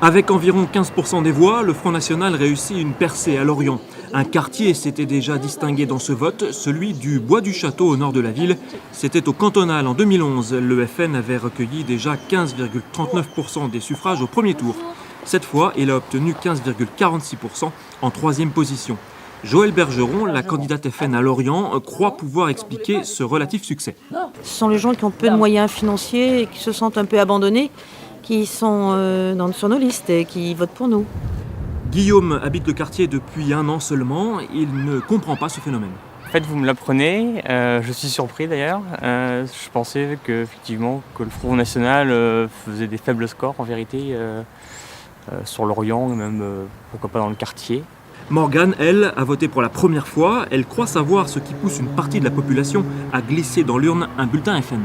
Avec environ 15% des voix, le Front National réussit une percée à Lorient. Un quartier s'était déjà distingué dans ce vote, celui du Bois du Château au nord de la ville. C'était au cantonal en 2011. Le FN avait recueilli déjà 15,39% des suffrages au premier tour. Cette fois, il a obtenu 15,46% en troisième position. Joëlle Bergeron, la candidate FN à Lorient, croit pouvoir expliquer ce relatif succès. Ce sont les gens qui ont peu de moyens financiers et qui se sentent un peu abandonnés, qui sont sur nos listes et qui votent pour nous. Guillaume habite le quartier depuis 1 an seulement. Il ne comprend pas ce phénomène. En fait, vous me l'apprenez, je suis surpris d'ailleurs. Je pensais que le Front National faisait des faibles scores en vérité sur Lorient, et même pourquoi pas dans le quartier. Morgane, elle, a voté pour la première fois. Elle croit savoir ce qui pousse une partie de la population à glisser dans l'urne un bulletin FN.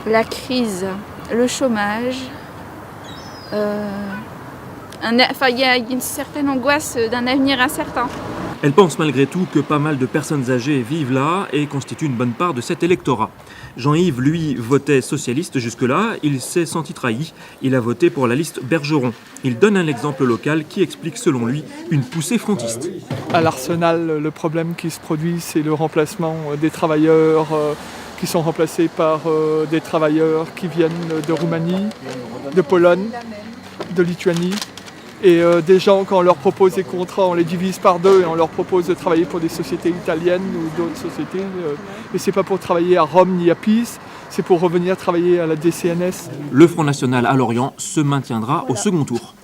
La crise, le chômage, il y a une certaine angoisse d'un avenir incertain. Elle pense malgré tout que pas mal de personnes âgées vivent là et constituent une bonne part de cet électorat. Jean-Yves, lui, votait socialiste jusque-là. Il s'est senti trahi. Il a voté pour la liste Bergeron. Il donne un exemple local qui explique, selon lui, une poussée frontiste. À l'Arsenal, le problème qui se produit, c'est le remplacement des travailleurs qui sont remplacés par des travailleurs qui viennent de Roumanie, de Pologne, de Lituanie. Et des gens, quand on leur propose des contrats, on les divise par deux et on leur propose de travailler pour des sociétés italiennes ou d'autres sociétés. Et c'est pas pour travailler à Rome ni à Pise, c'est pour revenir travailler à la DCNS. Le Front National à Lorient se maintiendra au second tour.